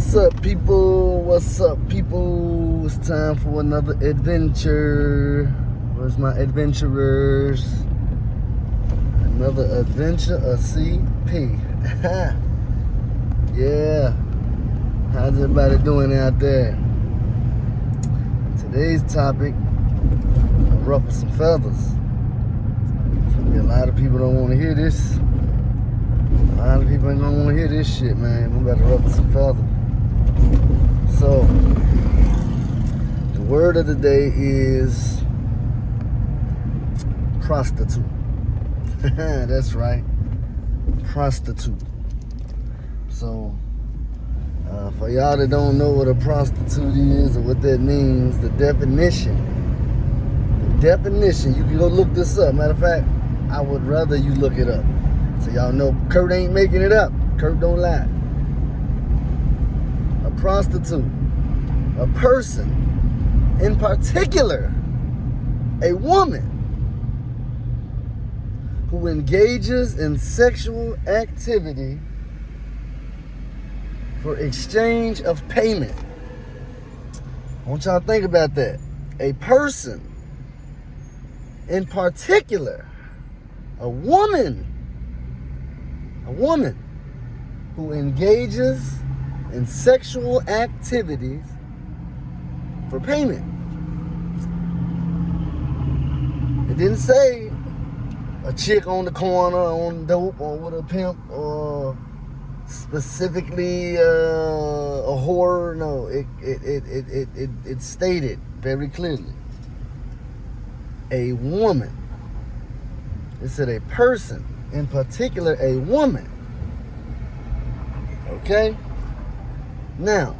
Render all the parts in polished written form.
What's up, people? What's up, people? It's time for another adventure. Where's my adventurers? Another adventure of CP. Yeah. How's everybody doing out there? Today's topic, I'll ruffle some feathers. A lot of people don't want to hear this. A lot of people ain't gonna want to hear this shit, man. I'm about to ruffle some feathers. So, the word of the day is prostitute. That's right, prostitute. So, for y'all that don't know what a prostitute is or what that means, the definition, you can go look this up. Matter of fact, I would rather you look it up. So y'all know Kurt ain't making it up. Kurt don't lie. A prostitute, a person, in particular, a woman who engages in sexual activity for exchange of payment. I want y'all to think about that. A person, in particular, a woman who engages in sexual activities for payment. It didn't say a chick on the corner on dope or with a pimp or specifically a whore. No, it stated very clearly a woman. It said a person, in particular a woman. Okay? Now,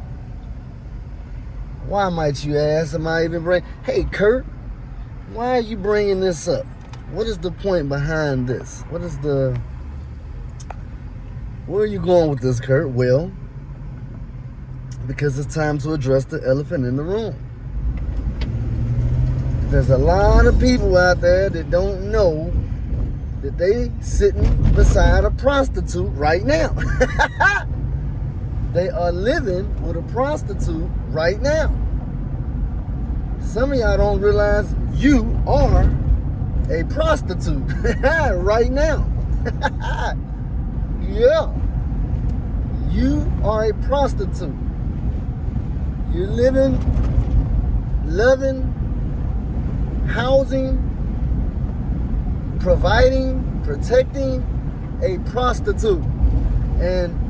why might you ask? Am I even hey Kurt, why are you bringing this up? What is the point behind this? Where are you going with this, Kurt? Well, because it's time to address the elephant in the room. There's a lot of people out there that don't know that they sitting beside a prostitute right now. They are living with a prostitute right now. Some of y'all don't realize you are a prostitute right now. Yeah. You are a prostitute. You're living, loving, housing, providing, protecting a prostitute. And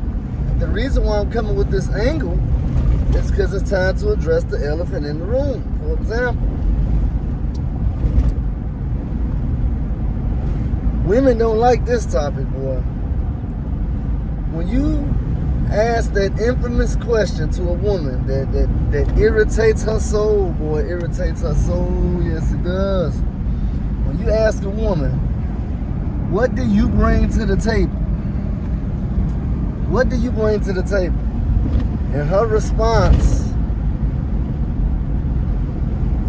the reason why I'm coming with this angle is because it's time to address the elephant in the room. For example, women don't like this topic, boy. When you ask that infamous question to a woman that irritates her soul, boy, irritates her soul, yes it does. When you ask a woman, what do you bring to the table? What do you bring to the table? And her response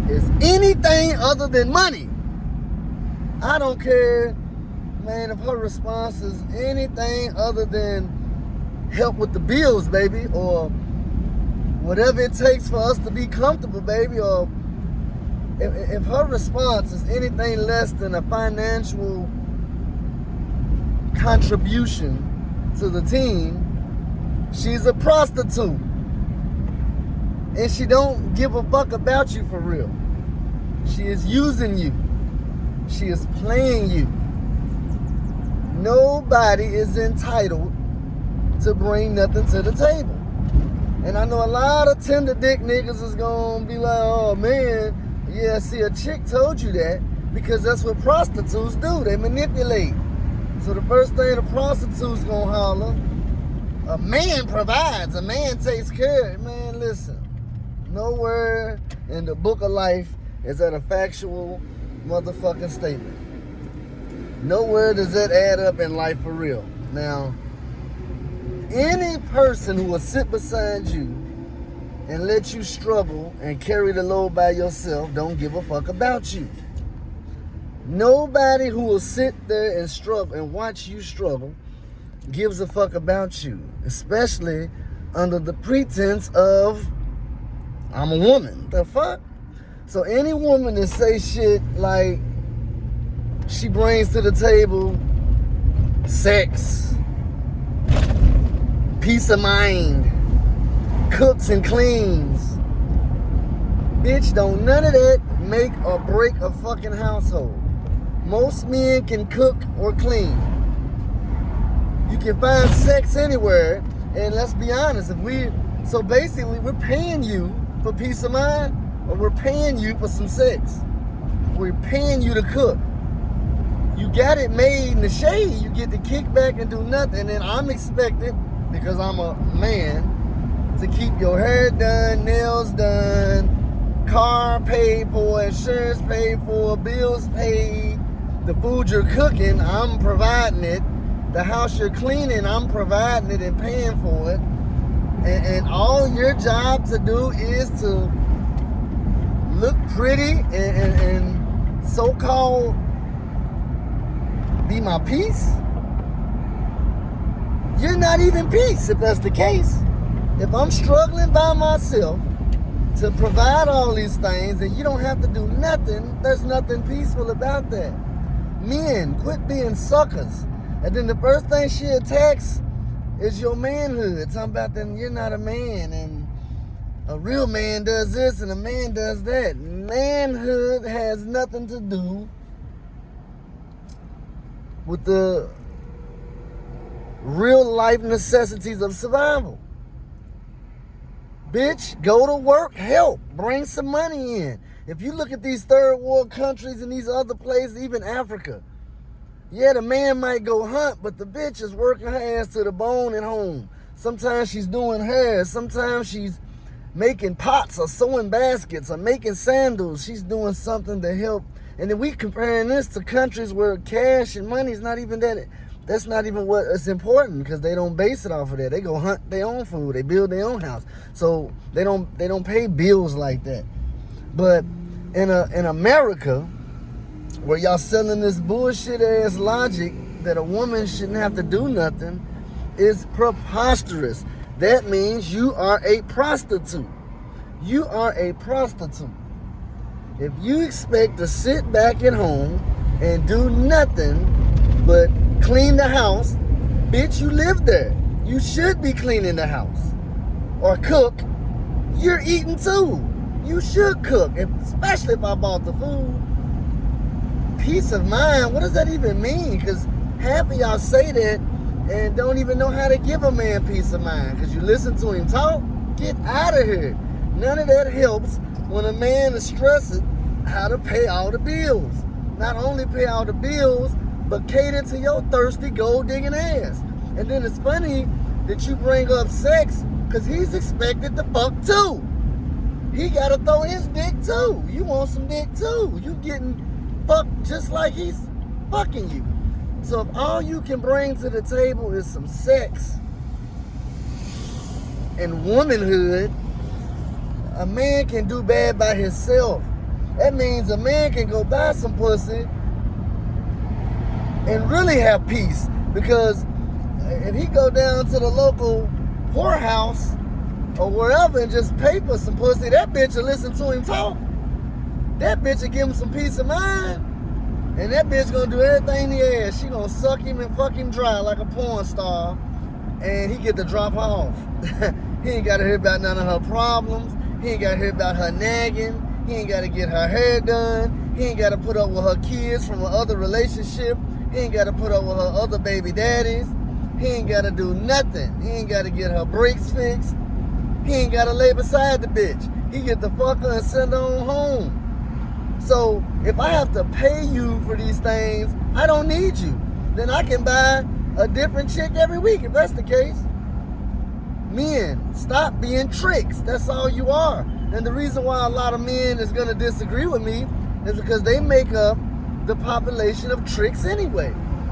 is anything other than money. I don't care, man, if her response is anything other than help with the bills, baby, or whatever it takes for us to be comfortable, baby, or if her response is anything less than a financial contribution to the team, she's a prostitute. And she don't give a fuck about you for real. She is using you. She is playing you. Nobody is entitled to bring nothing to the table. And I know a lot of tender dick niggas is gonna be like, oh man, yeah, see, a chick told you that because that's what prostitutes do. They manipulate. So the first thing the prostitute's gonna holler, a man provides, a man takes care of it. Man, listen, nowhere in the book of life is that a factual motherfucking statement. Nowhere does that add up in life for real. Now, any person who will sit beside you and let you struggle and carry the load by yourself don't give a fuck about you. Nobody who will sit there and struggle and watch you struggle gives a fuck about you, especially under the pretense of I'm a woman. The fuck? So any woman that say shit like she brings to the table sex, peace of mind, cooks and cleans, bitch, don't none of that make or break a fucking household. Most men can cook or clean. You can find sex anywhere, and let's be honest, so basically we're paying you for peace of mind, or we're paying you for some sex. We're paying you to cook. You got it made in the shade. You get to kick back and do nothing. And then I'm expected, because I'm a man, to keep your hair done, nails done, car paid for, insurance paid for, bills paid. The food you're cooking, I'm providing it. The house you're cleaning, I'm providing it and paying for it. And all your job to do is to look pretty and so-called be my peace. You're not even peace if that's the case. If I'm struggling by myself to provide all these things and you don't have to do nothing, there's nothing peaceful about that. Men, quit being suckers. And then the first thing she attacks is your manhood. Talking about then you're not a man, and a real man does this and a man does that. Manhood has nothing to do with the real life necessities of survival. Bitch, go to work, help, bring some money in. If you look at these third world countries and these other places, even Africa, yeah, the man might go hunt, but the bitch is working her ass to the bone at home. Sometimes she's doing hair. Sometimes she's making pots or sewing baskets or making sandals. She's doing something to help. And then we comparing this to countries where cash and money is not even that. That's not even what is important, because they don't base it off of that. They go hunt their own food. They build their own house. So they don't pay bills like that. But in America, where y'all selling this bullshit ass logic that a woman shouldn't have to do nothing, is preposterous. That means you are a prostitute. You are a prostitute. If you expect to sit back at home and do nothing but clean the house, bitch, you live there. You should be cleaning the house. Or cook. You're eating too. You should cook, especially if I bought the food. Peace of mind, what does that even mean? Because half of y'all say that and don't even know how to give a man peace of mind. Because you listen to him talk, get out of here. None of that helps when a man is stressing how to pay all the bills. Not only pay all the bills, but cater to your thirsty gold digging ass. And then it's funny that you bring up sex, because he's expected to fuck too. He got to throw his dick too. You want some dick too. You getting fucked just like he's fucking you. So if all you can bring to the table is some sex and womanhood, a man can do bad by himself. That means a man can go buy some pussy and really have peace. Because if he go down to the local whorehouse or wherever and just pay for some pussy, that bitch will listen to him talk. That bitch will give him some peace of mind. And that bitch gonna do everything he has. She gonna suck him and fuck him dry like a porn star. And he get to drop her off. He ain't gotta hear about none of her problems. He ain't gotta hear about her nagging. He ain't gotta get her hair done. He ain't gotta put up with her kids from her other relationship. He ain't gotta put up with her other baby daddies. He ain't gotta do nothing. He ain't gotta get her brakes fixed. He ain't gotta lay beside the bitch. He get the fuck her and send her on home. So if I have to pay you for these things, I don't need you. Then I can buy a different chick every week if that's the case. Men, stop being tricks. That's all you are. And the reason why a lot of men is going to disagree with me is because they make up the population of tricks anyway,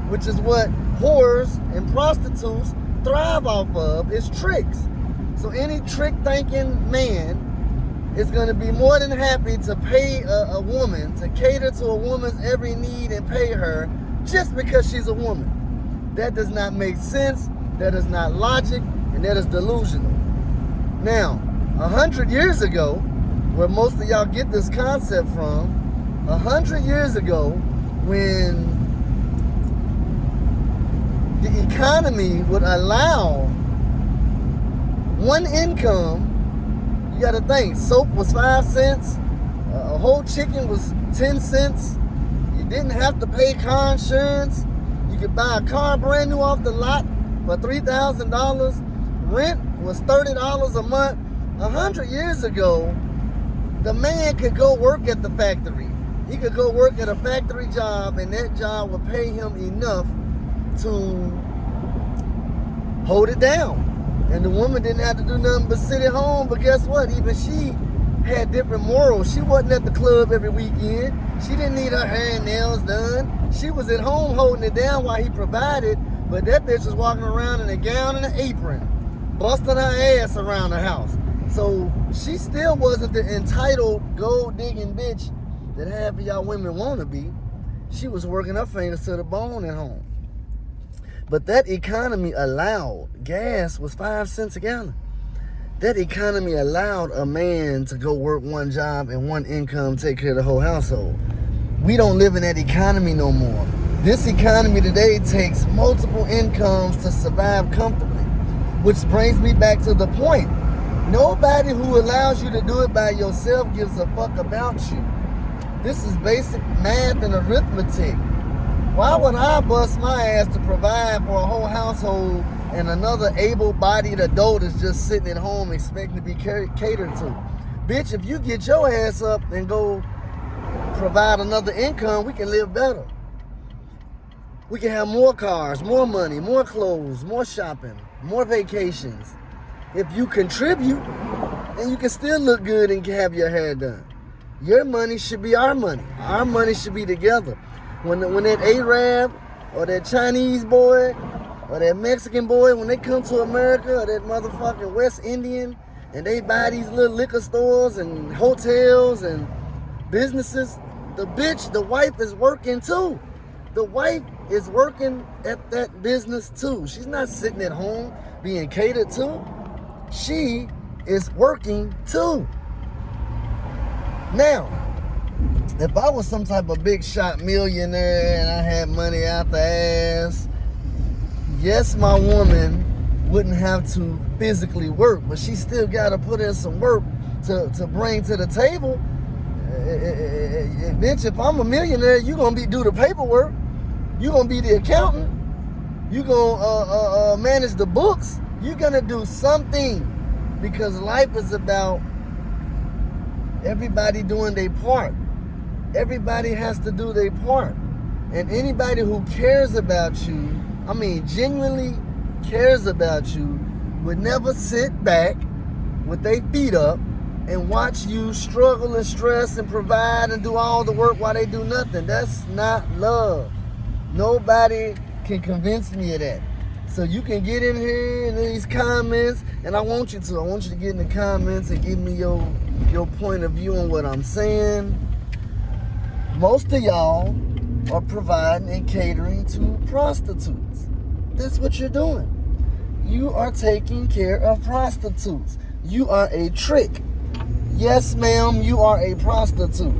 which is what whores and prostitutes thrive off of, is tricks. So any trick-thinking man is going to be more than happy to pay a woman, to cater to a woman's every need and pay her just because she's a woman. That does not make sense, that is not logic, and that is delusional. Now, 100 years ago, where most of y'all get this concept from, 100 years ago, when the economy would allow one income, you gotta think, soap was 5 cents, a whole chicken was 10 cents, you didn't have to pay car insurance, you could buy a car brand new off the lot for $3,000, rent was $30 a month. 100 years ago, the man could go work at the factory. He could go work at a factory job, and that job would pay him enough to hold it down. And the woman didn't have to do nothing but sit at home. But guess what? Even she had different morals. She wasn't at the club every weekend. She didn't need her hair and nails done. She was at home holding it down while he provided. But that bitch was walking around in a gown and an apron, busting her ass around the house. So she still wasn't the entitled gold-digging bitch that half of y'all women want to be. She was working her fingers to the bone at home. But that economy allowed, gas was 5 cents a gallon. That economy allowed a man to go work one job and one income take care of the whole household. We don't live in that economy no more. This economy today takes multiple incomes to survive comfortably. Which brings me back to the point. Nobody who allows you to do it by yourself gives a fuck about you. This is basic math and arithmetic. Why would I bust my ass to provide for a whole household and another able-bodied adult is just sitting at home expecting to be catered to? Bitch, if you get your ass up and go provide another income, we can live better. We can have more cars, more money, more clothes, more shopping, more vacations. If you contribute, then you can still look good and have your hair done. Your money should be our money. Our money should be together. When that Arab or that Chinese boy or that Mexican boy, when they come to America, or that motherfucking West Indian, and they buy these little liquor stores and hotels and businesses, the wife is working too. The wife is working at that business too. She's not sitting at home being catered to. She is working too. Now, if I was some type of big shot millionaire and I had money out the ass, yes, my woman wouldn't have to physically work, but she still got to put in some work to bring to the table. Bitch, if I'm a millionaire, you going to do the paperwork. You going to be the accountant. You going to manage the books. You're going to do something, because life is about everybody doing their part. Everybody has to do their part. And anybody who cares about you, genuinely cares about you, would never sit back with their feet up and watch you struggle and stress and provide and do all the work while they do nothing. That's not love. Nobody can convince me of that. So you can get in here in these comments, and I want you to get in the comments and give me your point of view on what I'm saying. Most of y'all are providing and catering to prostitutes. That's what you're doing. You are taking care of prostitutes. You are a trick. Yes, ma'am, you are a prostitute.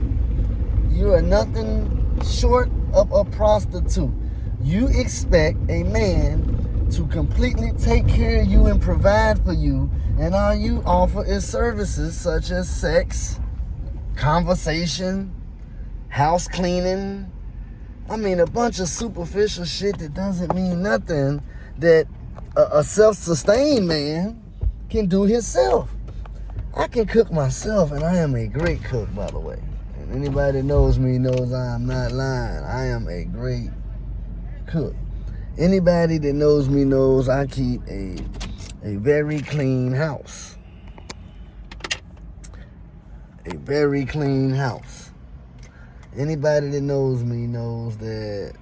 You are nothing short of a prostitute. You expect a man to completely take care of you and provide for you, and all you offer is services such as sex, conversation, house cleaning. A bunch of superficial shit that doesn't mean nothing, that a self-sustained man can do himself. I can cook myself, and I am a great cook, by the way. And anybody that knows me knows I am not lying. I am a great cook. Anybody that knows me knows I keep a very clean house. A very clean house. Anybody that knows me knows that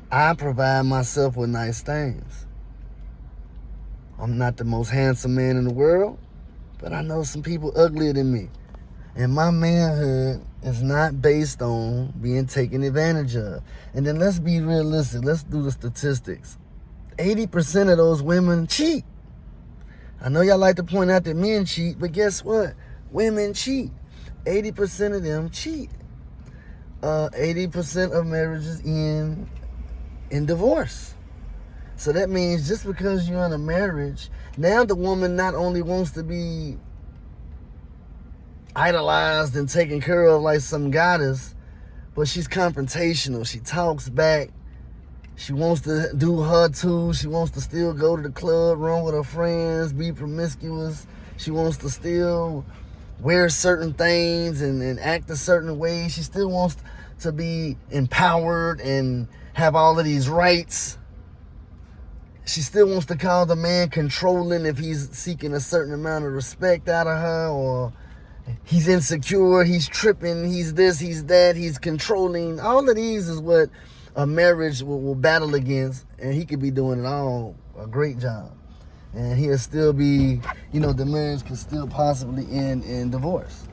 I provide myself with nice things. I'm not the most handsome man in the world, but I know some people uglier than me. And my manhood is not based on being taken advantage of. And then let's be realistic. Let's do the statistics. 80% of those women cheat. I know y'all like to point out that men cheat, but guess what? Women cheat. 80% of them cheat. 80% of marriages end in divorce. So that means just because you're in a marriage, now the woman not only wants to be idolized and taken care of like some goddess, but she's confrontational. She talks back. She wants to do her too. She wants to still go to the club, run with her friends, be promiscuous. She wants to still wear certain things and act a certain way. She still wants to be empowered and have all of these rights. She still wants to call the man controlling if he's seeking a certain amount of respect out of her, or he's insecure, he's tripping, he's this, he's that, he's controlling. All of these is what a marriage will battle against, and he could be doing it all a great job. And he'll still be, the marriage could still possibly end in divorce.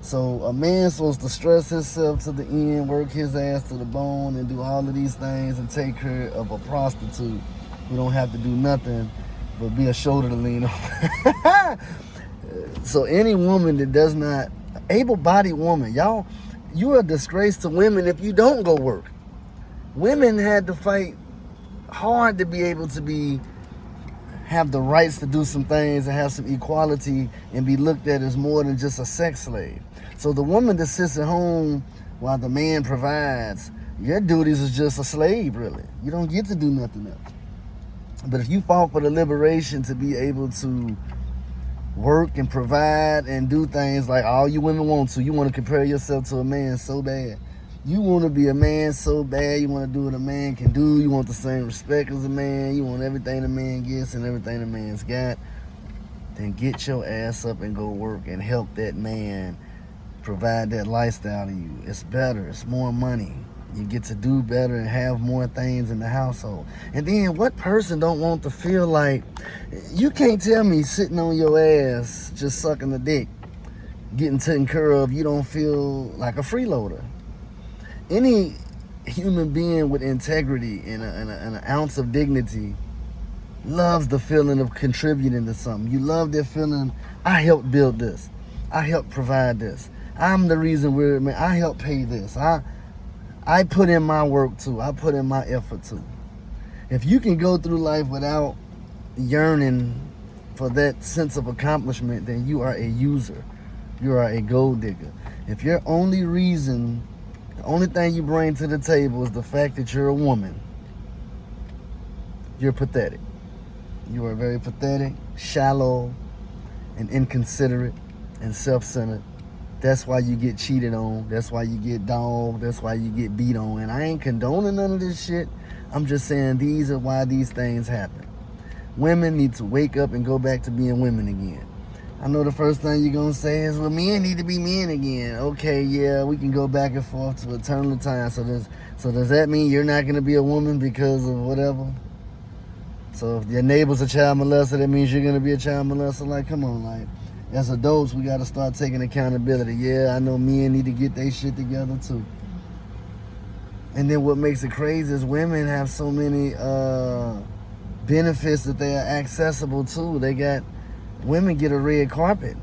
So a man's supposed to stress himself to the end, work his ass to the bone, and do all of these things and take care of a prostitute who don't have to do nothing but be a shoulder to lean on. So any woman that does not, able-bodied woman, y'all, you are a disgrace to women if you don't go work. Women had to fight hard to be able to have the rights to do some things and have some equality and be looked at as more than just a sex slave. So the woman that sits at home while the man provides, your duties is just a slave, really. You don't get to do nothing else. But if you fought for the liberation to be able to work and provide and do things like all you women want to, you want to compare yourself to a man so bad. You want to be a man so bad. You want to do what a man can do. You want the same respect as a man. You want everything a man gets and everything a man's got. Then get your ass up and go work and help that man provide that lifestyle to you. It's better. It's more money. You get to do better and have more things in the household. And then what person don't want to feel like, you can't tell me sitting on your ass just sucking the dick, getting taken care of, you don't feel like a freeloader. Any human being with integrity and an ounce of dignity loves the feeling of contributing to something. You love that feeling, I helped build this. I helped provide this. I'm the reason I helped pay this. I put in my work too. I put in my effort too. If you can go through life without yearning for that sense of accomplishment, then you are a user. You are a gold digger. If your only reason, the only thing you bring to the table is the fact that you're a woman, you're pathetic. You are very pathetic, shallow, and inconsiderate, and self-centered. That's why you get cheated on. That's why you get dogged. That's why you get beat on. And I ain't condoning none of this shit. I'm just saying these are why these things happen. Women need to wake up and go back to being women again. I know the first thing you're going to say is, well, men need to be men again. Okay, yeah, we can go back and forth to eternal time. So does that mean you're not going to be a woman because of whatever? So if your neighbor's a child molester, that means you're going to be a child molester? Like, come on, like, as adults, we got to start taking accountability. Yeah, I know men need to get their shit together too. And then what makes it crazy is women have so many benefits that they are accessible to. Women get a red carpet.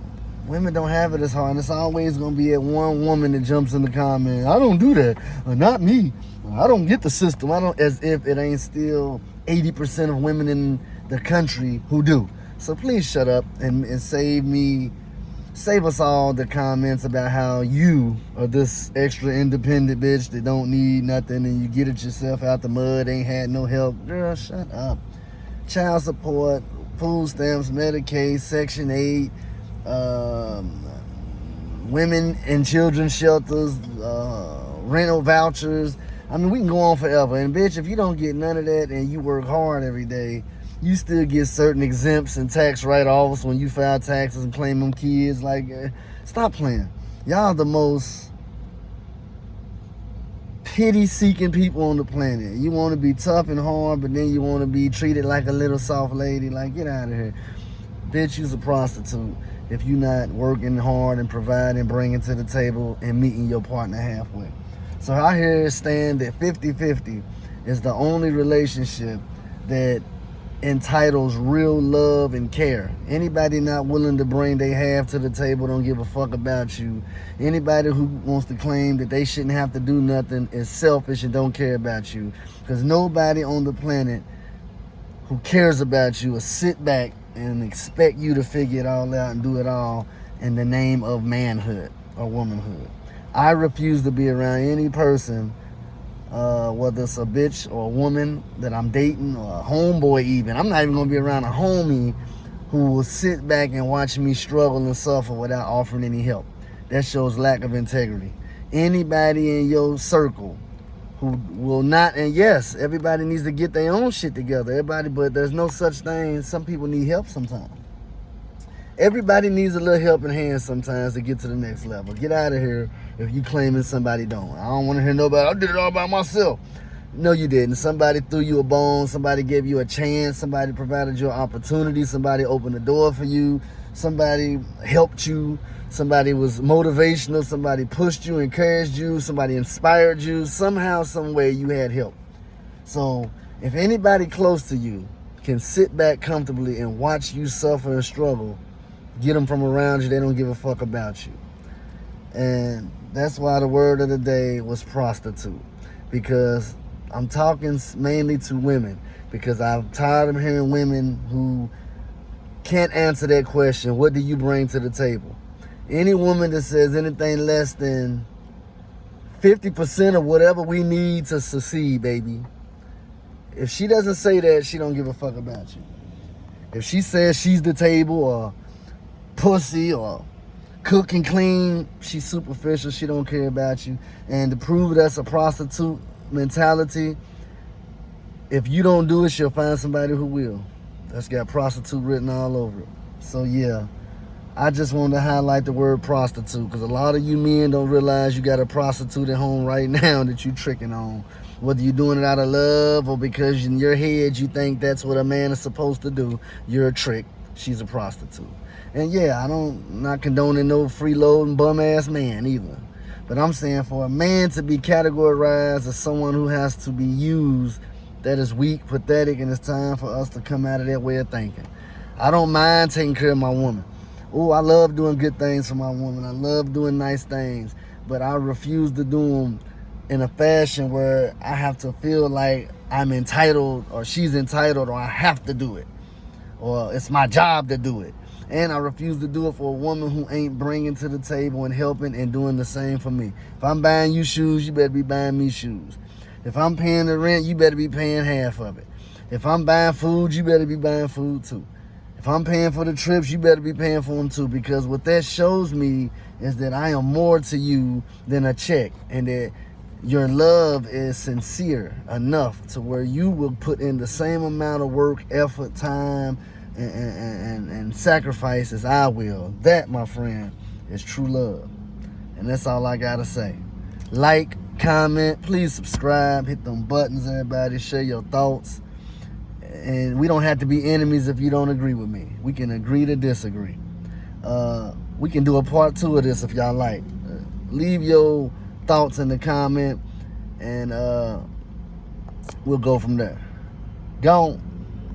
Women don't have it as hard. And it's always going to be at one woman that jumps in the comment, I don't do that. Or not me. I don't get the system. As if it ain't still 80% of women in the country who do. So please shut up and save us all the comments about how you are this extra independent bitch that don't need nothing and you get it yourself out the mud, ain't had no help. Girl, shut up. Child support, food stamps, Medicaid, Section 8, women and children's shelters, rental vouchers. I mean, we can go on forever. And bitch, if you don't get none of that and you work hard every day, you still get certain exempts and tax write-offs when you file taxes and claim them kids. Like, stop playing. Y'all the most pity-seeking people on the planet. You want to be tough and hard, but then you want to be treated like a little soft lady. Like, get out of here. Bitch, you's a prostitute if you not working hard and providing, bringing to the table, and meeting your partner halfway. So I hear it stand that 50-50 is the only relationship that entitles real love and care. Anybody not willing to bring their half to the table don't give a fuck about you. Anybody who wants to claim that they shouldn't have to do nothing is selfish and don't care about you. Because nobody on the planet who cares about you will sit back and expect you to figure it all out and do it all in the name of manhood or womanhood. I refuse to be around any person, whether it's a bitch or a woman that I'm dating or a homeboy even. I'm not even going to be around a homie who will sit back and watch me struggle and suffer without offering any help. That shows lack of integrity. Anybody in your circle who will not, and yes, everybody needs to get their own shit together. Everybody, but there's no such thing. Some people need help sometimes. Everybody needs a little helping hand sometimes to get to the next level. Get out of here if you claiming somebody don't. I don't want to hear nobody, I did it all by myself. No, you didn't. Somebody threw you a bone. Somebody gave you a chance. Somebody provided you an opportunity. Somebody opened the door for you. Somebody helped you. Somebody was motivational. Somebody pushed you, encouraged you. Somebody inspired you. Somehow, some way, you had help. So if anybody close to you can sit back comfortably and watch you suffer and struggle, get them from around you. They don't give a fuck about you. And that's why the word of the day was prostitute. Because I'm talking mainly to women. Because I'm tired of hearing women who can't answer that question. What do you bring to the table? Any woman that says anything less than 50% of whatever we need to succeed, baby. If she doesn't say that, she don't give a fuck about you. If she says she's the table or pussy or cook and clean, she's superficial. She don't care about you. And to prove that's a prostitute mentality, if you don't do it, she'll find somebody who will. That's got prostitute written all over it. So yeah, I just wanted to highlight the word prostitute because a lot of you men don't realize you got a prostitute at home right now that you tricking on. Whether you're doing it out of love or because in your head you think that's what a man is supposed to do, you're a trick. She's a prostitute. And yeah, I'm not condoning no freeloading bum-ass man either. But I'm saying for a man to be categorized as someone who has to be used, that is weak, pathetic, and it's time for us to come out of that way of thinking. I don't mind taking care of my woman. Oh, I love doing good things for my woman. I love doing nice things. But I refuse to do them in a fashion where I have to feel like I'm entitled or she's entitled or I have to do it. Or it's my job to do it. And I refuse to do it for a woman who ain't bringing to the table and helping and doing the same for me. If I'm buying you shoes, you better be buying me shoes. If I'm paying the rent, you better be paying half of it. If I'm buying food, you better be buying food too. If I'm paying for the trips, you better be paying for them too. Because what that shows me is that I am more to you than a check. And that your love is sincere enough to where you will put in the same amount of work, effort, time, and sacrifice as I will. That, my friend, is true love. And that's all I gotta say. Like, comment, please subscribe, hit them buttons, everybody, share your thoughts. And we don't have to be enemies if you don't agree with me. We can agree to disagree. We can do a part 2 of this if y'all like. Leave your thoughts in the comment and we'll go from there. Gone.